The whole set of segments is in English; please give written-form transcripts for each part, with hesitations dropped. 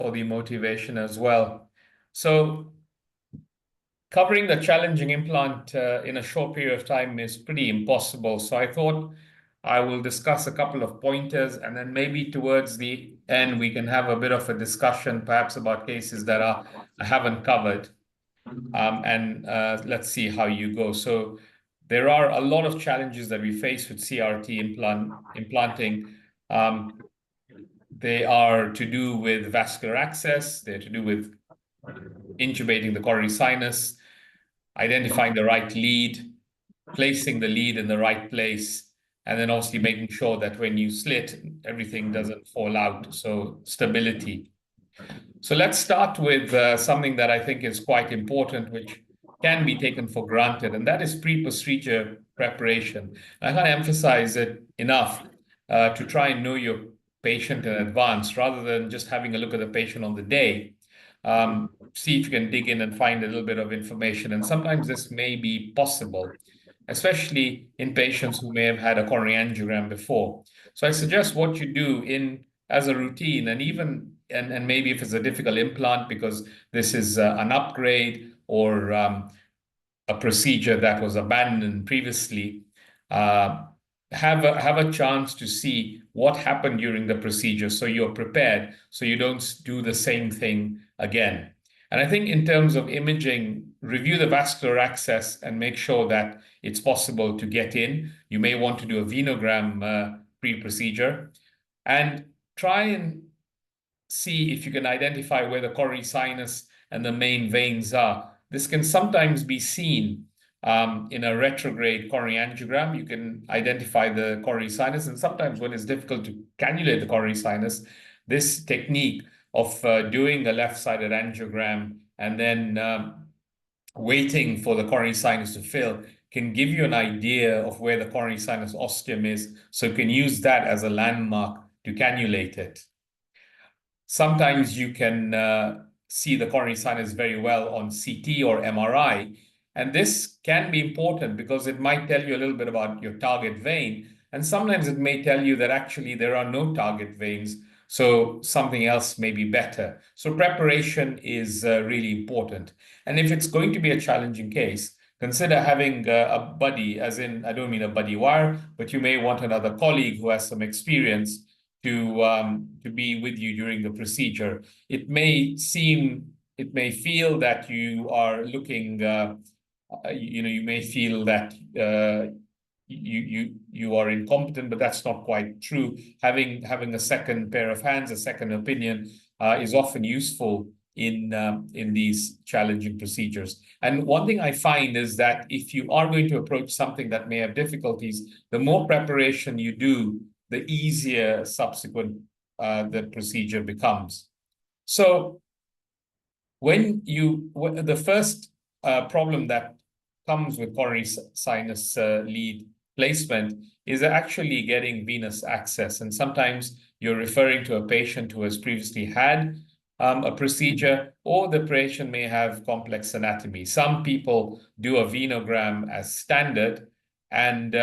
for the motivation as well. So covering the challenging implant in a short period of time is pretty impossible. So I thought I will discuss a couple of pointers, and then maybe towards the end, we can have a bit of a discussion, perhaps about cases that I haven't covered. And let's see how you go. So there are a lot of challenges that we face with CRT implanting. They are to do with vascular access. They're to do with intubating the coronary sinus, identifying the right lead, placing the lead in the right place, and then obviously making sure that when you slit, everything doesn't fall out. So stability. So let's start with something that I think is quite important, which can be taken for granted, and that is pre-procedure preparation. I can't emphasize it enough to try and know your patient in advance rather than just having a look at the patient on the day. See if you can dig in and find a little bit of information. And sometimes this may be possible, especially in patients who may have had a coronary angiogram before. So I suggest what you do as a routine, and even and maybe if it's a difficult implant because this is an upgrade or a procedure that was abandoned previously, have a chance to see what happened during the procedure so you're prepared, so you don't do the same thing again. And I think in terms of imaging, review the vascular access and make sure that it's possible to get in. You may want to do a venogram pre-procedure, and try and see if you can identify where the coronary sinus and the main veins are. This can sometimes be seen in a retrograde coronary angiogram. You can identify the coronary sinus, and sometimes when it's difficult to cannulate the coronary sinus, this technique of doing a left-sided angiogram and then waiting for the coronary sinus to fill can give you an idea of where the coronary sinus ostium is, so you can use that as a landmark to cannulate it. Sometimes you can see the coronary sinus very well on CT or MRI, and this can be important because it might tell you a little bit about your target vein, and sometimes it may tell you that actually there are no target veins, so something else may be better. So preparation is really important. And if it's going to be a challenging case, consider having a buddy, as in, I don't mean a buddy wire, but you may want another colleague who has some experience to be with you during the procedure. It may feel that you are looking, you may feel that you are incompetent, but that's not quite true. Having a second pair of hands, a second opinion, is often useful in these challenging procedures. And one thing I find is that if you are going to approach something that may have difficulties, the more preparation you do, the easier subsequent the procedure becomes. So the first problem that comes with coronary sinus lead placement is actually getting venous access. And sometimes you're referring to a patient who has previously had a procedure, or the patient may have complex anatomy. Some people do a venogram as standard, and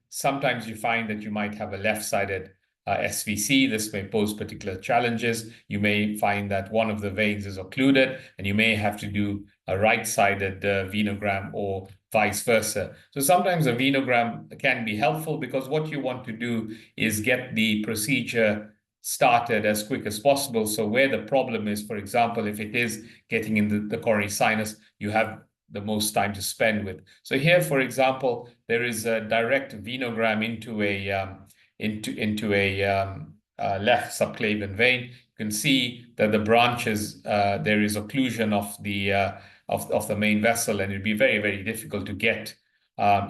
sometimes you find that you might have a left-sided SVC. This may pose particular challenges. You may find that one of the veins is occluded, and you may have to do a right-sided venogram or vice versa. So sometimes a venogram can be helpful because what you want to do is get the procedure started as quick as possible. So where the problem is, for example, if it is getting in the coronary sinus, you have the most time to spend with. So here, for example, there is a direct venogram into a left subclavian vein. You can see that the branches, there is occlusion of the main vessel, and it'd be very, very difficult to get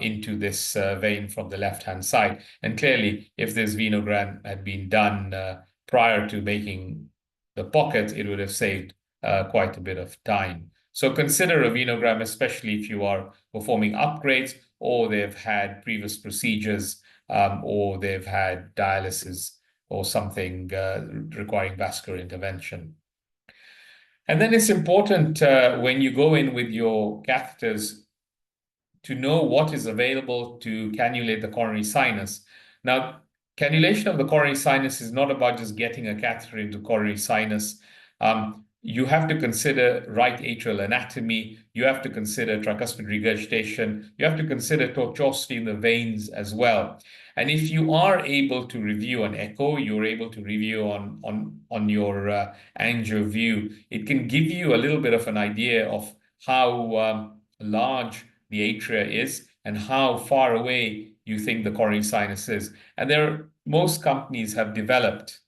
into this vein from the left-hand side. And clearly, if this venogram had been done prior to making the pocket, it would have saved quite a bit of time. So consider a venogram, especially if you are performing upgrades, or they've had previous procedures, or they've had dialysis or something requiring vascular intervention. And then it's important when you go in with your catheters to know what is available to cannulate the coronary sinus. Now, cannulation of the coronary sinus is not about just getting a catheter into coronary sinus You have to consider right atrial anatomy. You have to consider tricuspid regurgitation. You have to consider tortuosity in the veins as well. And if you are able to review an echo, you're able to review on your angio view, it can give you a little bit of an idea of how large the atria is and how far away you think the coronary sinus is. And most companies have developed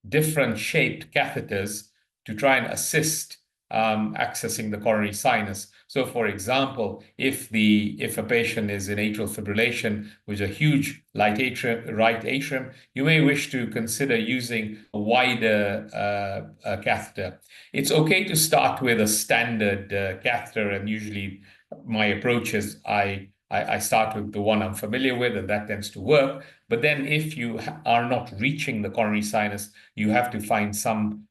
different shaped catheters to try and assist accessing the coronary sinus. So, for example, if a patient is in atrial fibrillation with a huge right atrium, you may wish to consider using a wider catheter. It's okay to start with a standard catheter, and usually my approach is I start with the one I'm familiar with, and that tends to work. But then if you are not reaching the coronary sinus, you have to find some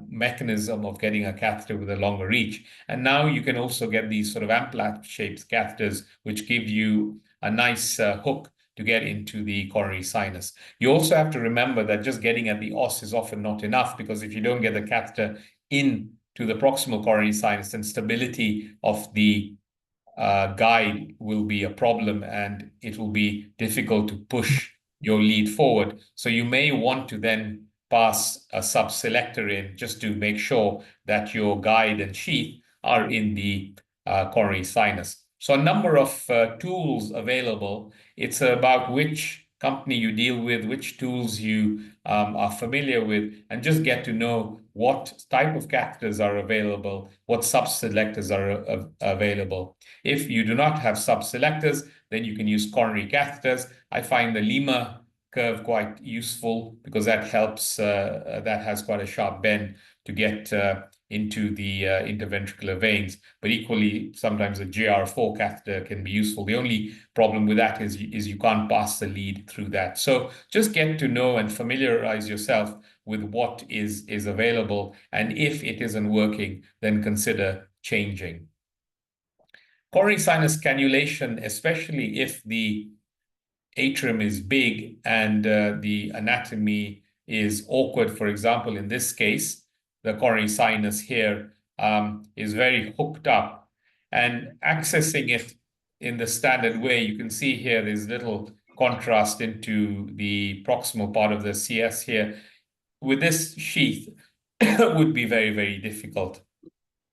mechanism of getting a catheter with a longer reach. And now you can also get these sort of implantA-shaped catheters, which give you a nice hook to get into the coronary sinus. You also have to remember that just getting at the os is often not enough, because if you don't get the catheter in to the proximal coronary sinus, then stability of the guide will be a problem, and it will be difficult to push your lead forward. So you may want to then pass a sub-selector in just to make sure that your guide and sheath are in the coronary sinus. So a number of tools available. It's about which company you deal with, which tools you are familiar with, and just get to know what type of catheters are available, what sub-selectors are available. If you do not have sub-selectors, then you can use coronary catheters. I find the Lima curve quite useful because that helps, that has quite a sharp bend to get into the interventricular veins. But equally, sometimes a GR4 catheter can be useful. The only problem with that is you can't pass the lead through that. So just get to know and familiarize yourself with what is available. And if it isn't working, then consider changing. Coronary sinus cannulation, especially if the atrium is big and the anatomy is awkward. For example, in this case, the coronary sinus here is very hooked up, and accessing it in the standard way, you can see here there's little contrast into the proximal part of the CS here. With this sheath, would be very, very difficult.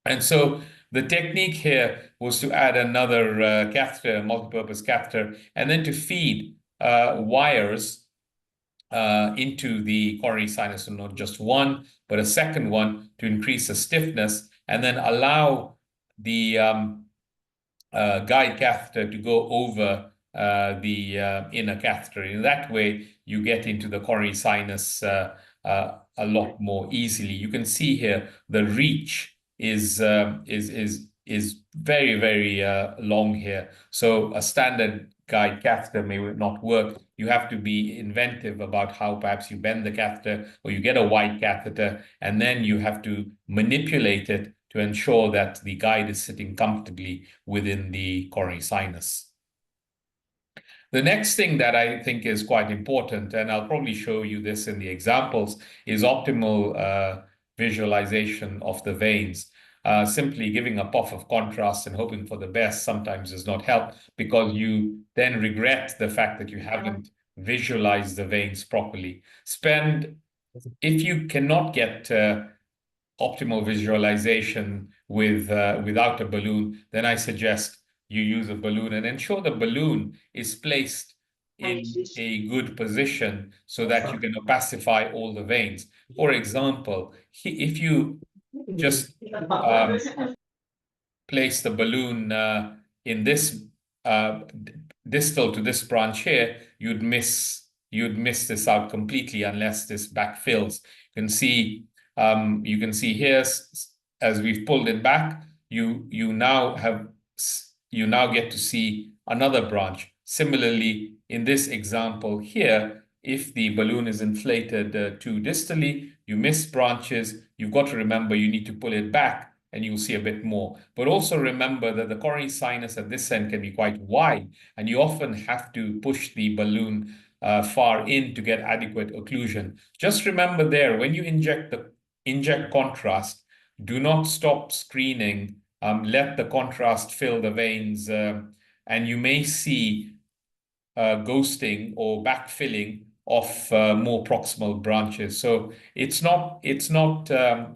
And so the technique here was to add another catheter, multipurpose catheter, and then to feed wires into the coronary sinus, and not just one, but a second one to increase the stiffness, and then allow the guide catheter to go over the inner catheter. In that way, you get into the coronary sinus a lot more easily. You can see here the reach is very, very long here. So a standard guide catheter may not work. You have to be inventive about how perhaps you bend the catheter, or you get a wide catheter, and then you have to manipulate it to ensure that the guide is sitting comfortably within the coronary sinus. The next thing that I think is quite important, and I'll probably show you this in the examples, is optimal visualization of the veins. Simply giving a puff of contrast and hoping for the best sometimes does not help, because you then regret the fact that you haven't visualized the veins properly. If you cannot get optimal visualization without a balloon, then I suggest you use a balloon and ensure the balloon is placed in a good position so that you can opacify all the veins. For example, if you just place the balloon in this distal to this branch here, you'd miss this out completely unless this backfills. You can see here, as we've pulled it back, you now get to see another branch. Similarly, in this example here, if the balloon is inflated too distally, you miss branches. You've got to remember you need to pull it back and you'll see a bit more. But also remember that the coronary sinus at this end can be quite wide, and you often have to push the balloon far in to get adequate occlusion. Just remember there, when you inject contrast, do not stop screening. Let the contrast fill the veins, and you may see ghosting or backfilling of more proximal branches. So it's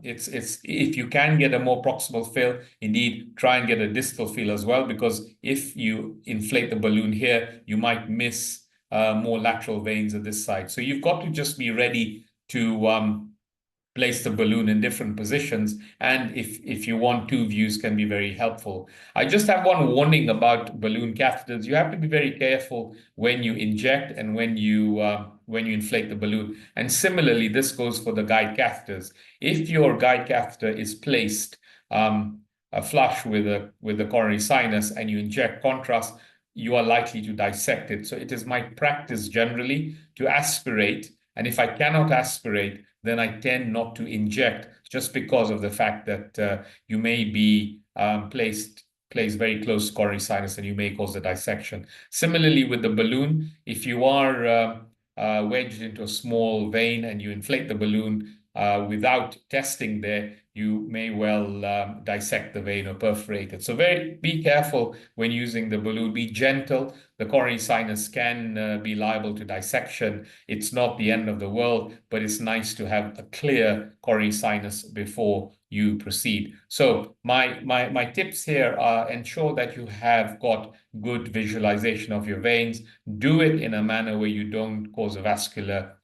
if you can get a more proximal fill, indeed try and get a distal fill as well, because if you inflate the balloon here, you might miss more lateral veins at this side. So you've got to just be ready to place the balloon in different positions. And if you want, two views can be very helpful. I just have one warning about balloon catheters. You have to be very careful when you inject and when you inflate the balloon. And similarly, this goes for the guide catheters. If your guide catheter is placed flush with the coronary sinus and you inject contrast, you are likely to dissect it. So it is my practice generally to aspirate. And if I cannot aspirate, then I tend not to inject, just because of the fact that you may be placed very close to coronary sinus and you may cause a dissection. Similarly, with the balloon, if you are wedged into a small vein and you inflate the balloon without testing there, you may well dissect the vein or perforate it. So be careful when using the balloon. Be gentle. The coronary sinus can be liable to dissection. It's not the end of the world, but it's nice to have a clear coronary sinus before you proceed. So my tips here are: ensure that you have got good visualization of your veins. Do it in a manner where you don't cause a vascular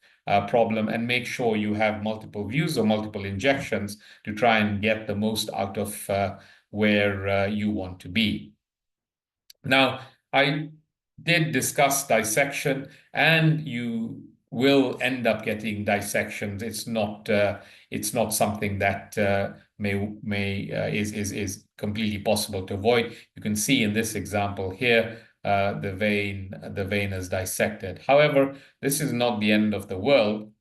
problem, and make sure you have multiple views or multiple injections to try and get the most out of where you want to be. Now, I did discuss dissection, and you will end up getting dissections. It's not something that is completely possible to avoid. You can see in this example here, the vein is dissected. However, this is not the end of the world.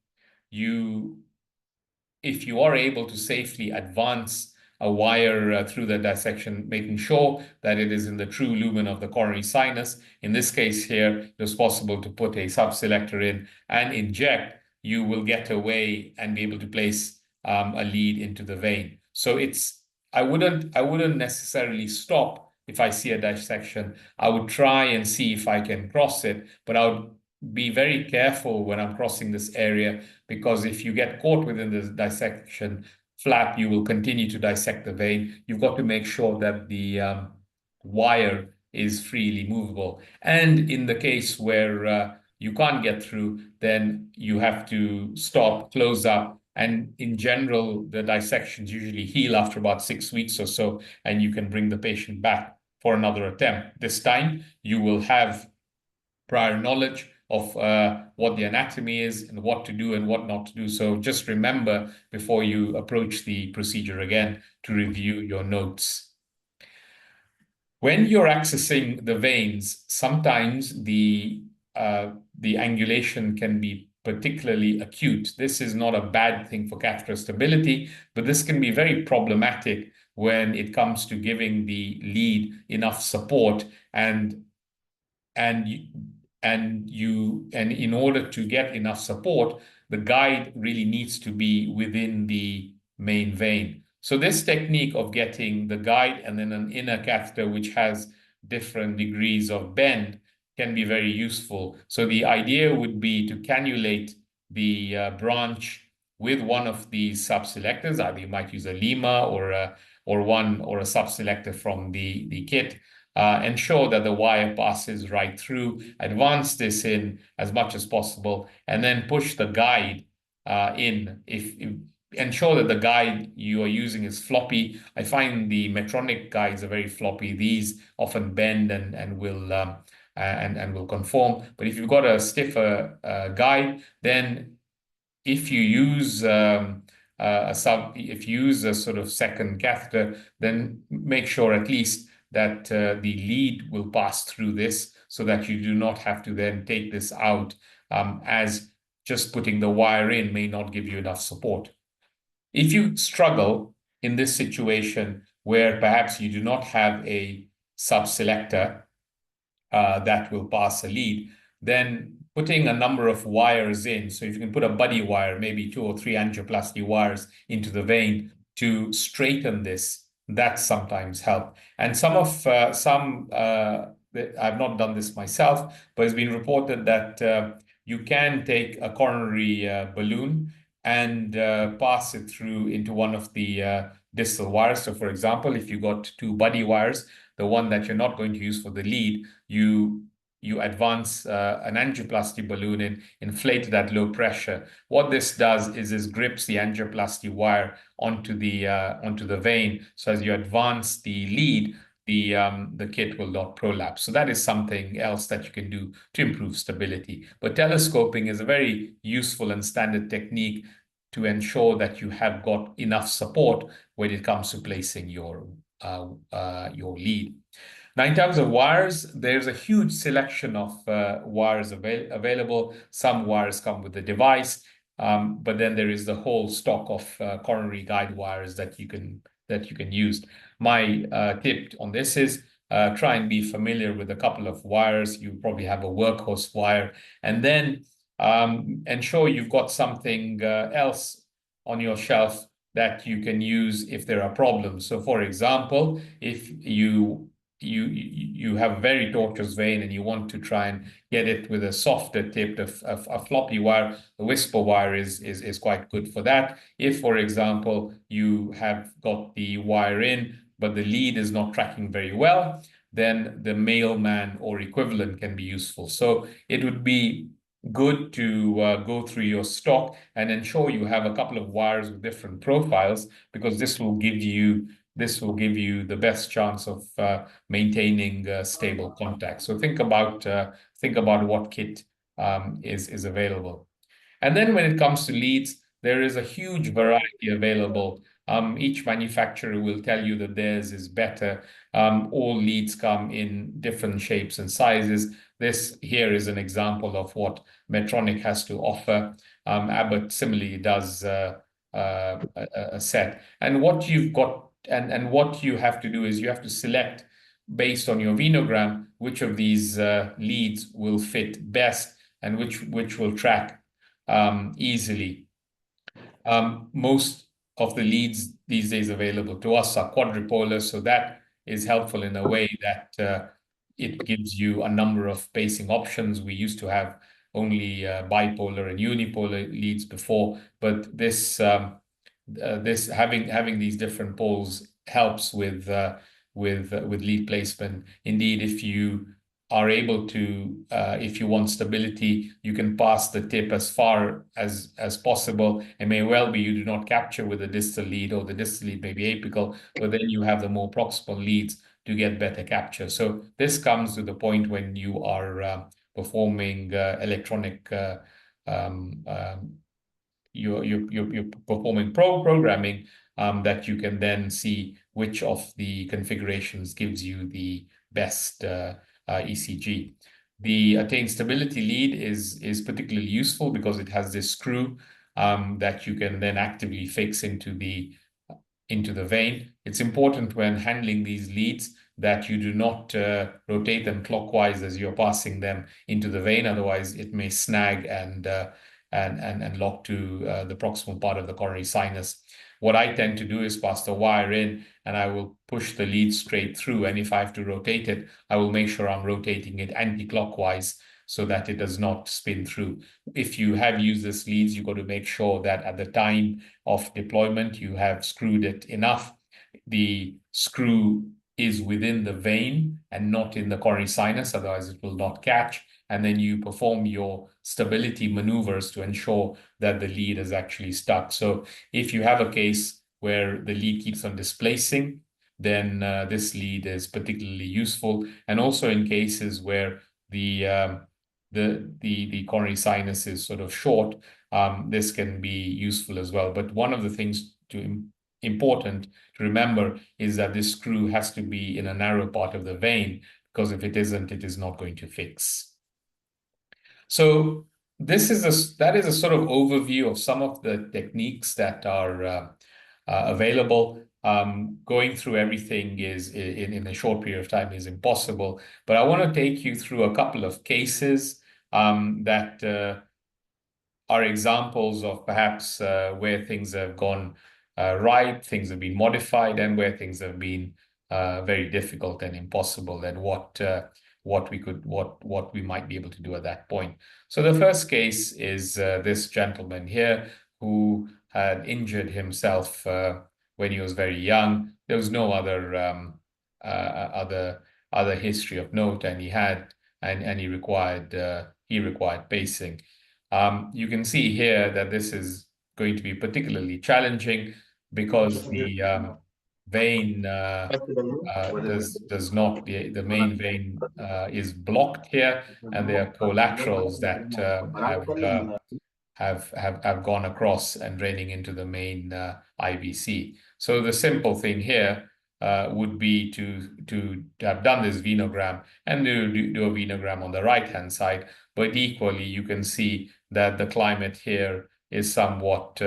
If you are able to safely advance a wire through the dissection, making sure that it is in the true lumen of the coronary sinus. In this case here, it was possible to put a subselector in and inject. You will get away and be able to place a lead into the vein. So I wouldn't necessarily stop if I see a dissection. I would try and see if I can cross it, but I would be very careful when I'm crossing this area, because if you get caught within the dissection flap, you will continue to dissect the vein. You've got to make sure that the wire is freely movable. And in the case where you can't get through, then you have to stop, close up. And in general, the dissections usually heal after about 6 weeks or so, and you can bring the patient back for another attempt. This time, you will have prior knowledge of what the anatomy is and what to do and what not to do. So just remember before you approach the procedure again to review your notes. When you're accessing the veins, sometimes the angulation can be particularly acute. This is not a bad thing for catheter stability, but this can be very problematic when it comes to giving the lead enough support, and in order to get enough support, the guide really needs to be within the main vein. So this technique of getting the guide and then an inner catheter which has different degrees of bend can be very useful. So the idea would be to cannulate the branch with one of these subselectors. Either you might use a Lima or a subselector from the kit. Ensure that the wire passes right through, advance this in as much as possible, and then push the guide in. Ensure that the guide you are using is floppy. I find the Medtronic guides are very floppy. These often bend and will conform. But if you've got a stiffer guide, then if you use a sort of second catheter, then make sure at least that the lead will pass through this, so that you do not have to then take this out, as just putting the wire in may not give you enough support. If you struggle in this situation where perhaps you do not have a subselector that will pass a lead, then putting a number of wires in. So if you can put a buddy wire, maybe 2 or 3 angioplasty wires into the vein to straighten this, that sometimes help. And I've not done this myself, but it's been reported that you can take a coronary balloon and pass it through into one of the distal wires. So for example, if you got 2 buddy wires, the one that you're not going to use for the lead, you advance an angioplasty balloon and inflate that low pressure. What this does is this grips the angioplasty wire onto the vein. So as you advance the lead, the kit will not prolapse. So that is something else that you can do to improve stability. But telescoping is a very useful and standard technique to ensure that you have got enough support when it comes to placing your lead. Now, in terms of wires, there's a huge selection of wires available. Some wires come with the device, but then there is the whole stock of coronary guide wires that you can use. My tip on this is try and be familiar with a couple of wires. You probably have a workhorse wire, and then ensure you've got something else on your shelf that you can use if there are problems. So, for example, if you have a very tortuous vein and you want to try and get it with a softer tip, a floppy wire, the whisper wire is quite good for that. If, for example, you have got the wire in, but the lead is not tracking very well, then the mailman or equivalent can be useful. So it would be good to go through your stock and ensure you have a couple of wires with different profiles, because this will give you the best chance of maintaining stable contact. So think about what kit is available. And then when it comes to leads, there is a huge variety available. Each manufacturer will tell you that theirs is better. All leads come in different shapes and sizes. This here is an example of what Medtronic has to offer. Abbott similarly does a set. And what you've got and what you have to do is you have to select, based on your venogram, which of these leads will fit best and which will track easily. Most of the leads these days available to us are quadrupolar, so that is helpful in a way that it gives you a number of pacing options. We used to have only bipolar and unipolar leads before, but this having these different poles helps with lead placement. Indeed, if you are able to, if you want stability, you can pass the tip as far as possible. It may well be you do not capture with the distal lead, or the distal lead may be apical, but then you have the more proximal leads to get better capture. So this comes to the point when you are performing electronic you're performing programming, that you can then see which of the configurations gives you the best ECG. The attained stability lead is particularly useful because it has this screw that you can then actively fix into the vein. It's important when handling these leads that you do not rotate them clockwise as you're passing them into the vein. Otherwise, it may snag and lock to the proximal part of the coronary sinus. What I tend to do is pass the wire in and I will push the lead straight through. And if I have to rotate it, I will make sure I'm rotating it anti-clockwise so that it does not spin through. If you have used this leads, you've got to make sure that at the time of deployment, you have screwed it enough. The screw is within the vein and not in the coronary sinus, otherwise it will not catch. And then you perform your stability maneuvers to ensure that the lead is actually stuck. So if you have a case where the lead keeps on displacing, then this lead is particularly useful. And also in cases where the coronary sinus is sort of short, this can be useful as well. But one of the things important to remember is that this screw has to be in a narrow part of the vein, because if it isn't, it is not going to fix. So that is a sort of overview of some of the techniques that are available. Going through everything in a short period of time is impossible, but I want to take you through a couple of cases that are examples of perhaps where things have gone right, things have been modified, and where things have been very difficult and impossible, and what we might be able to do at that point. So the first case is this gentleman here who had injured himself when he was very young. There was no other history of note, and he required pacing. You can see here that this is going to be particularly challenging because the vein does not, the main vein is blocked here, and there are collaterals that have gone across and draining into the main IVC. So the simple thing here would be to have done this venogram and do a venogram on the right-hand side. But equally, you can see that the climate here is somewhat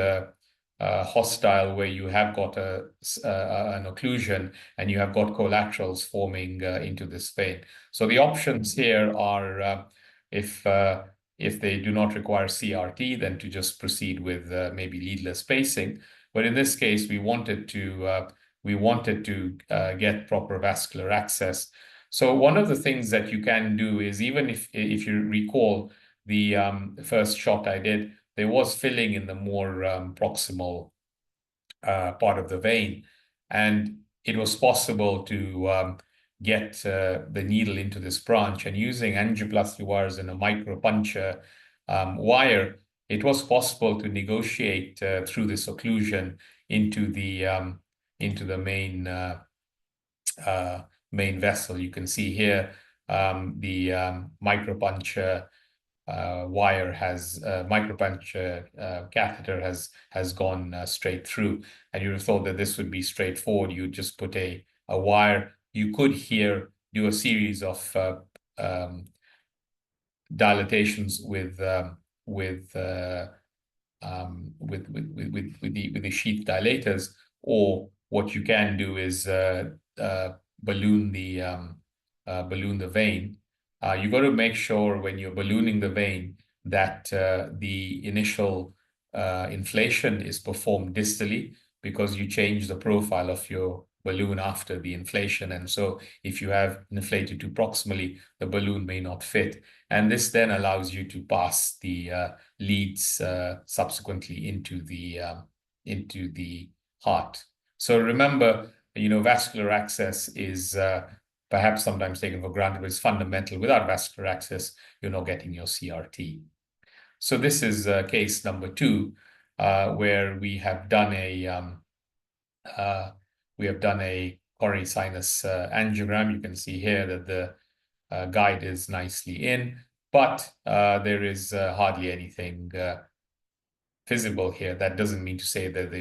hostile, where you have got an occlusion and you have got collaterals forming into this vein. So the options here are if they do not require CRT, then to just proceed with maybe leadless pacing. But in this case, we wanted to get proper vascular access. So one of the things that you can do is, even if you recall the first shot I did, there was filling in the more proximal part of the vein, and it was possible to get the needle into this branch, and using angioplasty wires and a micropuncture wire, it was possible to negotiate through this occlusion into the main vessel. You can see here the micropuncture catheter has gone straight through, and you'd have thought that this would be straightforward. You just put a wire. You could here do a series of dilatations with the sheath dilators, or what you can do is balloon the vein. You got to make sure when you're ballooning the vein that the initial inflation is performed distally, because you change the profile of your balloon after the inflation. And so if you have inflated too proximally, the balloon may not fit. And this then allows you to pass the leads subsequently into the heart. So remember, vascular access is perhaps sometimes taken for granted, but it's fundamental. Without vascular access, you're not getting your CRT. So this is case number 2, where we have done a coronary sinus angiogram. You can see here that the guide is nicely in, but there is hardly anything visible here. That doesn't mean to say that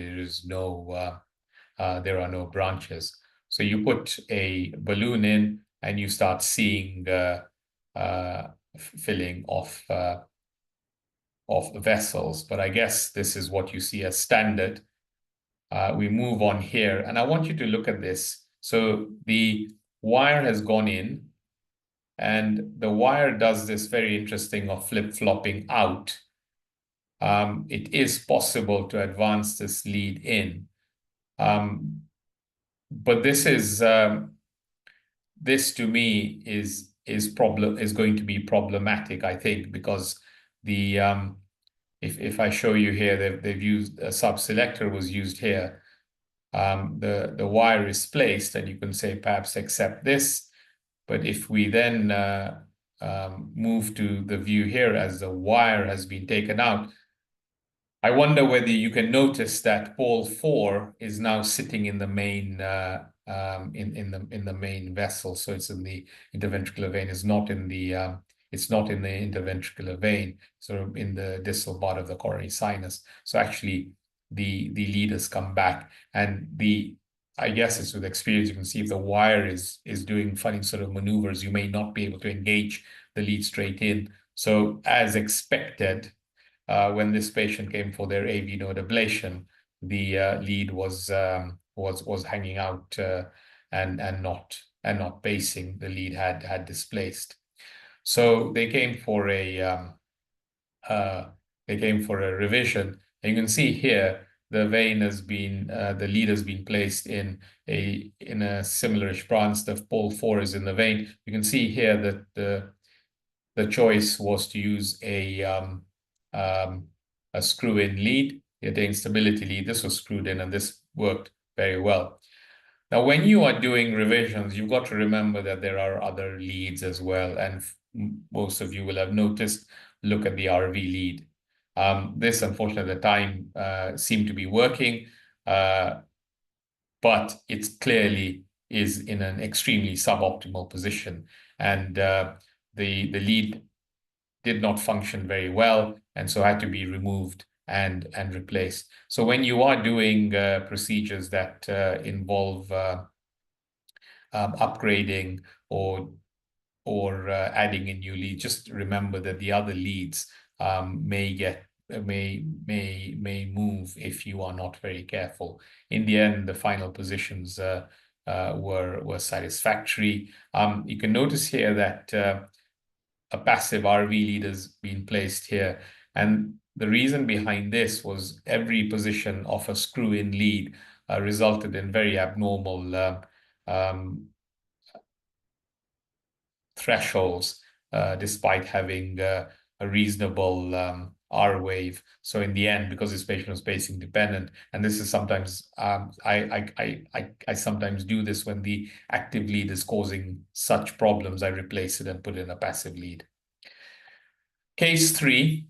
there are no branches. So you put a balloon in and you start seeing filling of vessels. But I guess this is what you see as standard. We move on here, and I want you to look at this. So the wire has gone in, and the wire does this very interesting of flip-flopping out. It is possible to advance this lead in. But this to me is going to be problematic, I think, because if I show you here, they've used a sub-selector was used here. The wire is placed, and you can say perhaps accept this. But if we then move to the view here as the wire has been taken out, I wonder whether you can notice that pole 4 is now sitting in the main in the main vessel. So it's in the interventricular vein. It's not in the interventricular vein, sort of in the distal part of the coronary sinus. So actually, the lead has come back, and I guess it's with experience. You can see if the wire is doing funny sort of maneuvers, you may not be able to engage the lead straight in. So as expected, when this patient came for their AV node ablation, the lead was hanging out and not pacing. The lead had displaced. So they came for a revision. And you can see here the vein has been the lead has been placed in a similarish branch. The pole 4 is in the vein. You can see here that the choice was to use a screw-in lead, the instability lead. This was screwed in, and this worked very well. Now, when you are doing revisions, you've got to remember that there are other leads as well, and most of you will have noticed. Look at the RV lead. This, unfortunately, at the time seemed to be working, but it clearly is in an extremely suboptimal position, and the lead did not function very well, and so had to be removed and replaced. So when you are doing procedures that involve upgrading or adding a new lead, just remember that the other leads may move if you are not very careful. In the end, the final positions were satisfactory. You can notice here that a passive RV lead has been placed here, and the reason behind this was every position of a screw-in lead resulted in very abnormal thresholds, despite having a reasonable R wave. So in the end, because this patient was spacing dependent, and this is sometimes I sometimes do this when the active lead is causing such problems, I replace it and put in a passive lead. Case 3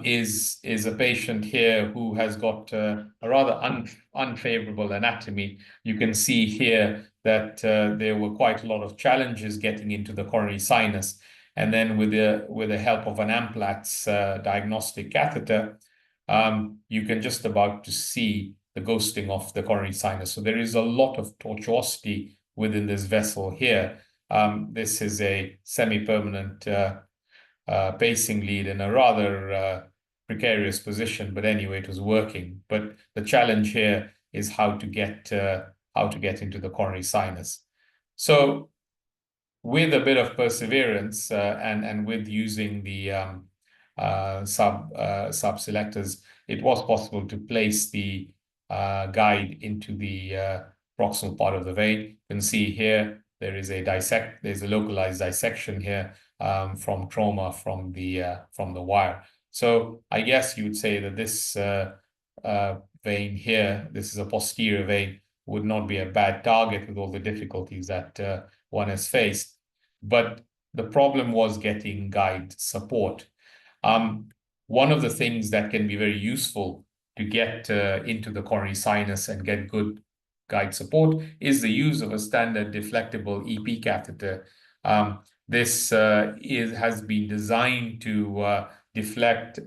is a patient here who has got a rather unfavorable anatomy. You can see here that there were quite a lot of challenges getting into the coronary sinus, and then with the help of an implant's diagnostic catheter, you can just about to see the ghosting of the coronary sinus. So there is a lot of tortuosity within this vessel here. This is a semi-permanent pacing lead in a rather precarious position, but anyway, it was working. But the challenge here is how to get into the coronary sinus. So with a bit of perseverance and with using the sub selectors, it was possible to place the guide into the proximal part of the vein. You can see here there's a localized dissection here from trauma from the wire. So I guess you would say that this vein here, this is a posterior vein, would not be a bad target with all the difficulties that one has faced. But the problem was getting guide support. One of the things that can be very useful to get into the coronary sinus and get good guide support is the use of a standard deflectable EP catheter. This has been designed to deflect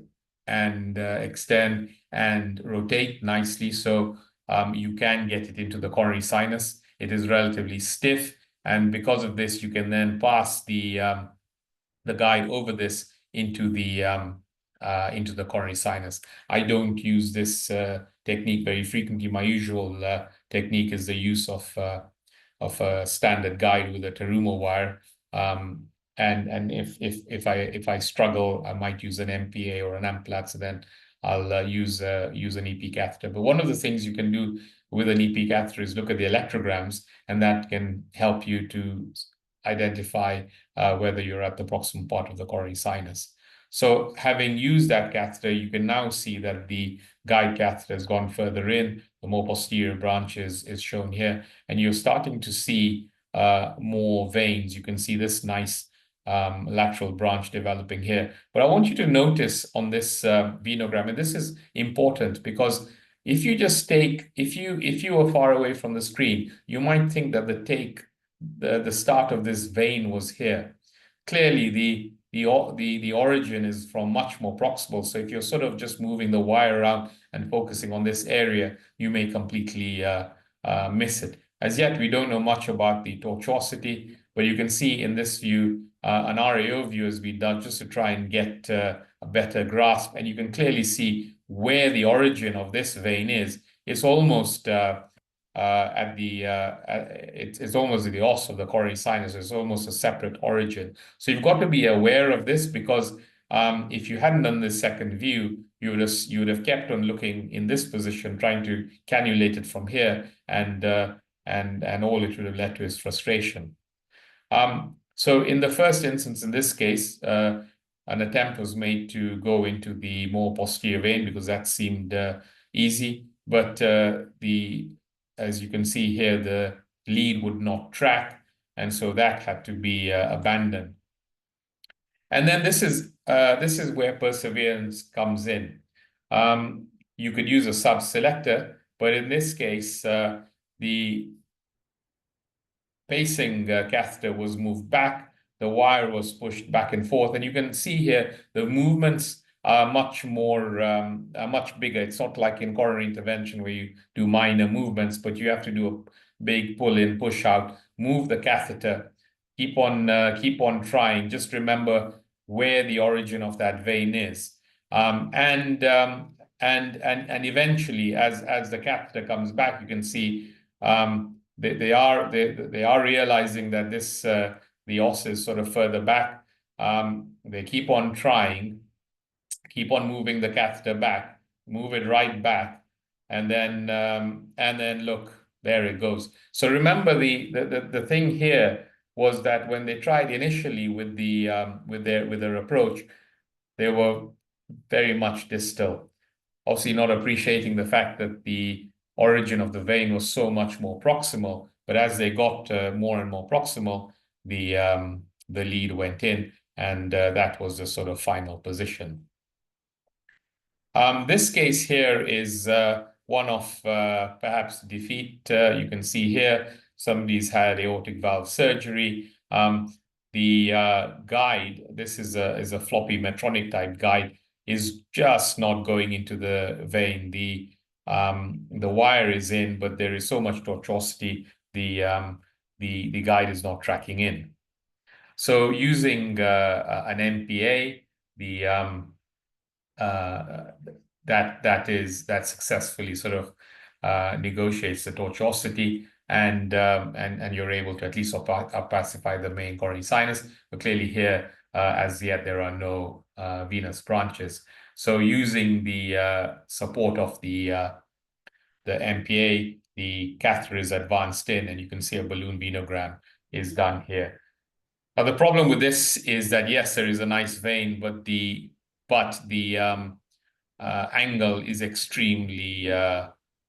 and extend and rotate nicely, so you can get it into the coronary sinus. It is relatively stiff, and because of this, you can then pass the guide over this into the coronary sinus. I don't use this technique very frequently. My usual technique is the use of a standard guide with a Terumo wire. And if I struggle, I might use an MPA or an implant. So then I'll use an EP catheter. But one of the things you can do with an EP catheter is look at the electrograms, and that can help you to identify whether you're at the proximal part of the coronary sinus. So having used that catheter, you can now see that the guide catheter has gone further in. The more posterior branch is shown here, and you're starting to see more veins. You can see this nice lateral branch developing here. But I want you to notice on this venogram, and this is important because if you are far away from the screen, you might think that the start of this vein was here. Clearly, the origin is from much more proximal. So if you're sort of just moving the wire around and focusing on this area, you may completely miss it. As yet, we don't know much about the tortuosity, but you can see in this view, an RAO view has been done just to try and get a better grasp. And you can clearly see where the origin of this vein is. It's almost it's almost the os of the coronary sinus. It's almost a separate origin. So you've got to be aware of this, because if you hadn't done this second view, you would have kept on looking in this position, trying to cannulate it from here, and all it would have led to is frustration. So in the first instance, in this case, an attempt was made to go into the more posterior vein because that seemed easy, but as you can see here, the lead would not track, and so that had to be abandoned. And then this is where perseverance comes in. You could use a sub-selector, but in this case, the pacing catheter was moved back, the wire was pushed back and forth, and you can see here the movements are much bigger. It's not like in coronary intervention where you do minor movements, but you have to do a big pull in, push out, move the catheter, keep on trying. Just remember where the origin of that vein is, and eventually, as the catheter comes back, you can see. They are realizing that the os is sort of further back. They keep on trying, keep on moving the catheter back, move it right back, and then look, there it goes. So remember, the thing here was that when they tried initially with their approach, they were very much distal, obviously not appreciating the fact that the origin of the vein was so much more proximal. But as they got more and more proximal, the lead went in, and that was the sort of final position. This case here is one of perhaps defeat. You can see here somebody's had aortic valve surgery. The guide, this is a floppy Medtronic type guide, is just not going into the vein. The wire is in, but there is so much tortuosity, the guide is not tracking in. So using an MPA, that successfully sort of negotiates the tortuosity, and you're able to at least opacify the main coronary sinus. But clearly here, as yet, there are no venous branches. So using the support of the MPA, the catheter is advanced in, and you can see a balloon venogram is done here. Now, the problem with this is that, yes, there is a nice vein, but the angle is extremely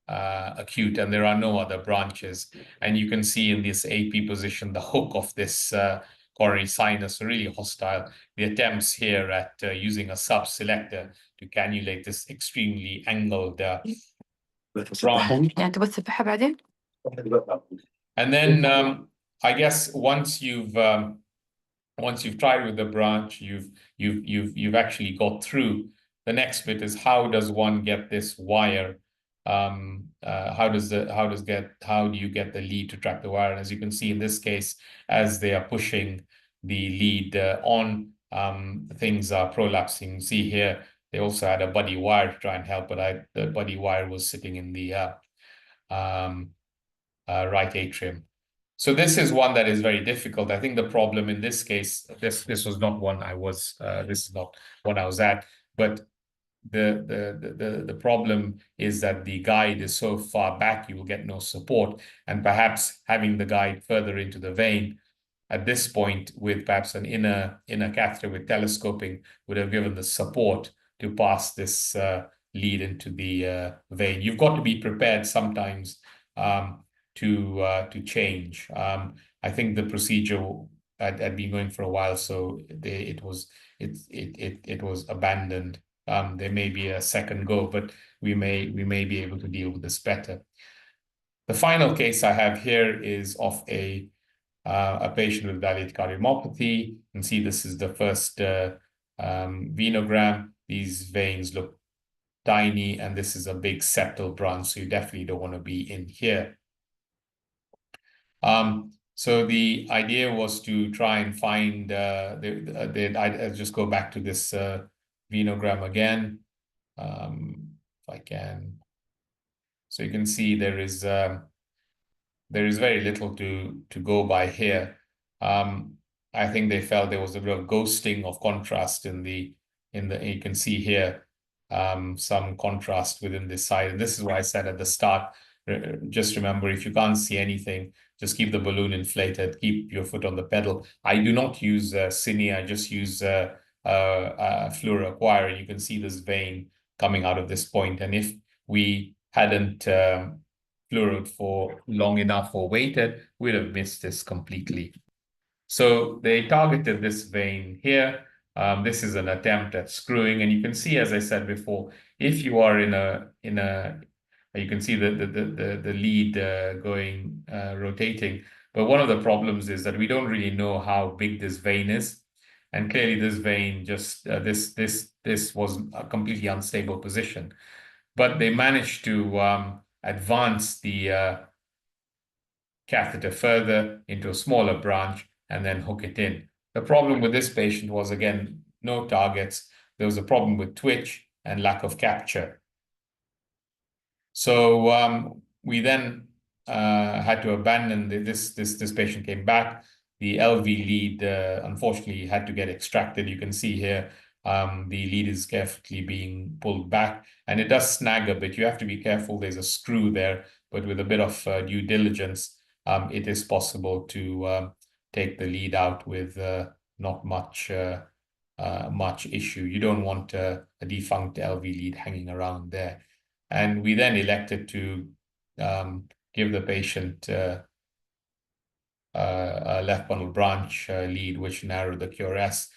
acute, and there are no other branches. And you can see in this AP position, the hook of this coronary sinus are really hostile. The attempts here at using a sub-selector to cannulate this extremely angled branch. And then I guess once you've tried with the branch, you've actually got through. The next bit is, how does one get this wire? How do you get the lead to track the wire? And as you can see in this case, as they are pushing the lead on, things are prolapsing. See here, they also had a buddy wire to try and help, but the buddy wire was sitting in the right atrium. So this is one that is very difficult. I think the problem in this case, this was not one I was. This is not one I was at. But the problem is that the guide is so far back, you will get no support, and perhaps having the guide further into the vein at this point, with perhaps an inner catheter with telescoping, would have given the support to pass this lead into the vein. You've got to be prepared sometimes to change. I think the procedure had been going for a while, so it was abandoned. There may be a second go, but we may be able to deal with this better. The final case I have here is of a patient with dilated cardiomyopathy. You can see this is the first venogram. These veins look tiny, and this is a big septal branch, so you definitely don't want to be in here. So the idea was to try and find, I'll just go back to this venogram again, if I can. So you can see there is there is very little to go by here. I think they felt there was a real ghosting of contrast you can see here some contrast within this side. And this is why I said at the start, just remember, if you can't see anything, just keep the balloon inflated, keep your foot on the pedal. I do not use Cine, I just use fluoroacquire. You can see this vein coming out of this point. And if we hadn't fluoroed for long enough or waited, we'd have missed this completely. So they targeted this vein here. This is an attempt at screwing, and you can see, as I said before, if you are in a you can see the lead going rotating. But one of the problems is that we don't really know how big this vein is, and clearly this vein just this was a completely unstable position. But they managed to advance the catheter further into a smaller branch and then hook it in. The problem with this patient was, again, no targets. There was a problem with twitch and lack of capture. So we then had to abandon this patient came back. The LV lead, unfortunately, had to get extracted. You can see here the lead is carefully being pulled back, and it does snag a bit. You have to be careful. There's a screw there, but with a bit of due diligence, it is possible to take the lead out with not much issue. You don't want a defunct LV lead hanging around there. And we then elected to give the patient a left bundle branch lead, which narrowed the QRS.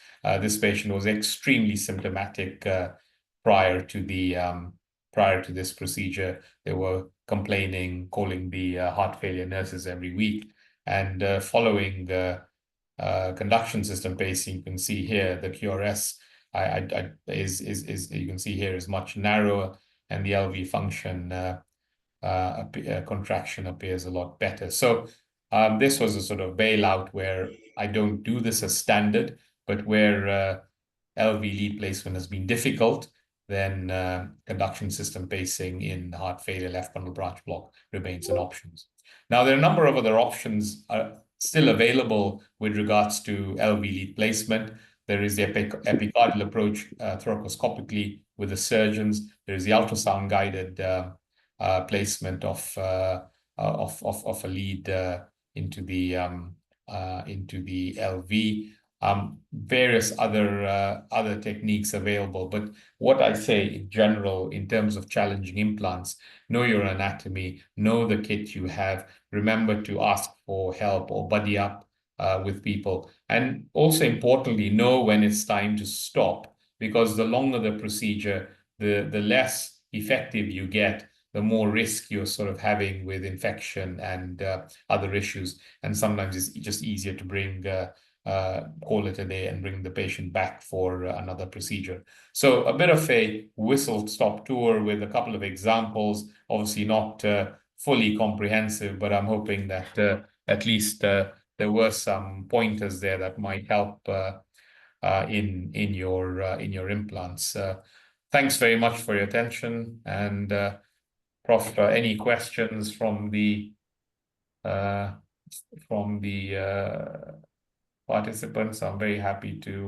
This patient was extremely symptomatic prior to this procedure. They were complaining, calling the heart failure nurses every week. And following conduction system pacing, you can see here the QRS is you can see here is much narrower, and the LV function contraction appears a lot better. So this was a sort of bailout where I don't do this as standard, but where LV lead placement has been difficult, then conduction system pacing in heart failure left bundle branch block remains an option. Now, there are a number of other options still available with regards to LV lead placement. There is the epicardial approach thoracoscopically with the surgeons. There is the ultrasound-guided placement of a lead into the LV. Various other techniques available, but what I say in general in terms of challenging implants: know your anatomy, know the kit you have. Remember to ask for help or buddy up with people, and also importantly, know when it's time to stop, because the longer the procedure, the less effective you get, the more risk you're sort of having with infection and other issues. And sometimes it's just easier to bring call it a day and bring the patient back for another procedure. So a bit of a whistle-stop tour with a couple of examples, obviously not fully comprehensive, but I'm hoping that at least there were some pointers there that might help in your implants. Thanks very much for your attention, and Prof, any questions from the participants? I'm very happy to